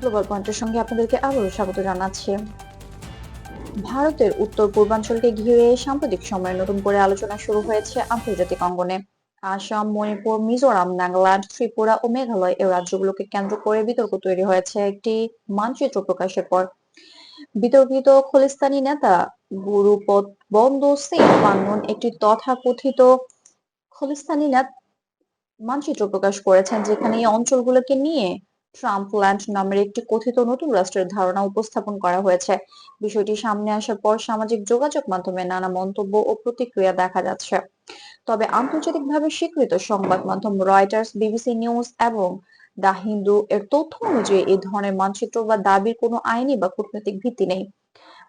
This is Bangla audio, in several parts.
গ্লোবাল পয়েন্টের সঙ্গে আপনাদেরকে আবারও স্বাগত জানাচ্ছি। ভারতের উত্তর পূর্বাঞ্চলকে ঘিরে সাম্প্রতিক সময়ে নতুন করে আলোচনা শুরু হয়েছে আন্তর্জাতিক অঙ্গনে। আসাম, মণিপুর, মিজোরাম, নাগাল্যান্ড, ত্রিপুরা ও মেঘালয় এই রাজ্যগুলোকে কেন্দ্র করে বিতর্ক তৈরি হয়েছে একটি মানচিত্র প্রকাশের পর। বিতর্কিত খলিস্তানি নেতা গুরুপদ বন্দ সিং পান্নুন একটি তথাকথিত খলিস্তানি মানচিত্র প্রকাশ করেছেন, যেখানে এই অঞ্চলগুলোকে নিয়ে ট্রাম্পল্যান্ড নামের একটি কথিত নতুন রাষ্ট্রের ধারণা উপস্থাপন করা হয়েছে। বিষয়টি সামনে আসার পর সামাজিক যোগাযোগ মাধ্যমে নানা মন্তব্য ও প্রতিক্রিয়া দেখা যাচ্ছে। তবে আন্তর্জাতিকভাবে স্বীকৃত সংবাদ মাধ্যম রয়টার্স, বিবিসি নিউজ এবং দ্য হিন্দু এর তথ্য অনুযায়ী এই ধরনের মানচিত্র বা দাবির কোনো আইনি বা কূটনৈতিক ভিত্তি নেই।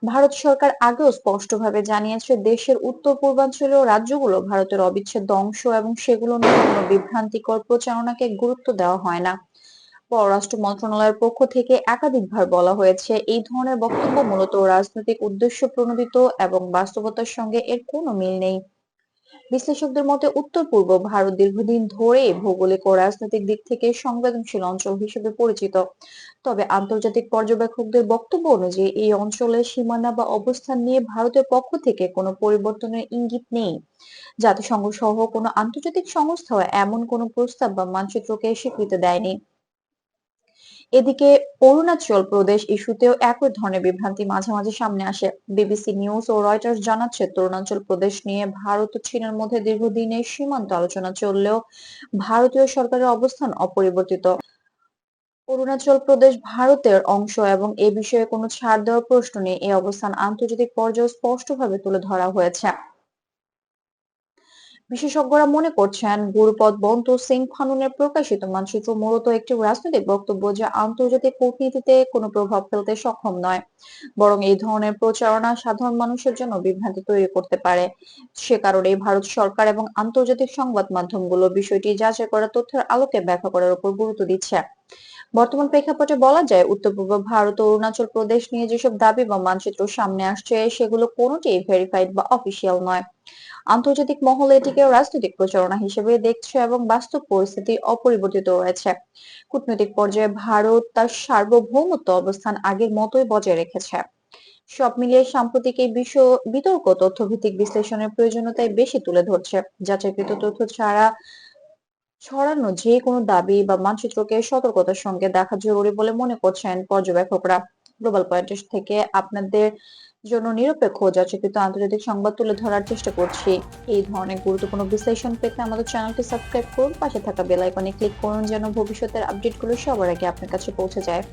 ভারত সরকার আগেও স্পষ্টভাবে জানিয়েছে, দেশের উত্তর পূর্বাঞ্চলীয় রাজ্যগুলো ভারতের অবিচ্ছেদ্য অংশ এবং সেগুলো নিয়ে কোনো বিভ্রান্তিকর প্রচারণাকে গুরুত্ব দেওয়া হয় না। পররাষ্ট্র মন্ত্রণালয়ের পক্ষ থেকে একাধিকবার বলা হয়েছে, এই ধরনের বক্তব্য মূলত রাজনৈতিক উদ্দেশ্য প্রণোদিত এবং বাস্তবতার সঙ্গে এর কোনো মিল নেই। বিশ্লেষকদের মতে উত্তর-পূর্ব ভারত দীর্ঘদিন ধরেই ভৌগোলিক ও রাজনৈতিক দিক থেকে সংবেদনশীল অঞ্চল হিসেবে পরিচিত। তবে আন্তর্জাতিক পর্যবেক্ষকদের বক্তব্য অনুযায়ী এই অঞ্চলের সীমানা বা অবস্থান নিয়ে ভারতের পক্ষ থেকে কোনো পরিবর্তনের ইঙ্গিত নেই। জাতিসংঘ সহ কোনো আন্তর্জাতিক সংস্থাও এমন কোনো প্রস্তাব বা মানচিত্রকে স্বীকৃতি দেয়নি। এদিকে অরুণাচল প্রদেশ ইস্যুতেও একই ধরনের বিভ্রান্তি মাঝে মাঝে সামনে আসে। বিবিসি নিউজ ও রয়টার্স জানাচ্ছে, অরুণাচল প্রদেশ নিয়ে ভারত ও চীনের মধ্যে দীর্ঘদিনের সীমান্ত আলোচনা চললেও ভারতীয় সরকারের অবস্থান অপরিবর্তিত। অরুণাচল প্রদেশ ভারতের অংশ এবং এ বিষয়ে কোনো ছাড় দেওয়ার প্রশ্ন নেই, এই অবস্থান আন্তর্জাতিক পর্যায়ে স্পষ্টভাবে তুলে ধরা হয়েছে। বিশেষজ্ঞরা মনে করছেন, গুরুপদ বন্ত সিং ফানুনের প্রকাশিত মানচিত্র মূলত একটি রাজনৈতিক বক্তব্য, যা আন্তর্জাতিক কূটনীতিতে কোনো প্রভাব ফেলতে সক্ষম নয়। বরং এই ধরনের প্রচারণা সাধারণ মানুষের জন্য বিভ্রান্তি তৈরি করতে পারে। সে কারণেই ভারত সরকার এবং আন্তর্জাতিক সংবাদ মাধ্যমগুলো বিষয়টি যাচাই করা তথ্যের আলোকে ব্যাখ্যা করার উপর গুরুত্ব দিচ্ছে। বর্তমান প্রেক্ষাপটে বলা যায়, উত্তর পূর্ব ভারত ও অরুণাচল প্রদেশ নিয়ে যেসব দাবি বা মানচিত্র সামনে আসছে, সেগুলো কোনোটিই ভেরিফাইড বা অফিসিয়াল নয়। আন্তর্জাতিক মহল এটিকে রাজনৈতিক প্রচারণা হিসেবে দেখছে এবং বাস্তব পরিস্থিতি অপরিবর্তিত রয়েছে। কূটনৈতিক পর্যায়ে ভারত তার সার্বভৌমত্ব অবস্থান আগের মতোই বজায় রেখেছে। সব মিলিয়ে সাম্প্রতিক এই বিষয় বিতর্ক তথ্যভিত্তিক বিশ্লেষণের প্রয়োজনীয়তায় বেশি তুলে ধরছে। যাচাইকৃত তথ্য ছাড়া ছড়ানো যে কোনো দাবি বা মানচিত্রকে সতর্কতার সঙ্গে দেখা জরুরি বলে মনে করছেন পর্যবেক্ষকরা। গ্লোবাল পয়েন্ট থেকে আপনাদের জন্য নিরপেক্ষ ও যাচাইকৃত আন্তর্জাতিক সংবাদ তুলে ধরার চেষ্টা করছি। এই ধরনের গুরুত্বপূর্ণ বিশ্লেষণ পেতে আমাদের চ্যানেলটি সাবস্ক্রাইব করুন, পাশে থাকা বেল আইকনে ক্লিক করুন, যেন ভবিষ্যতের আপডেটগুলো সবার আগে আপনার কাছে পৌঁছে যায়।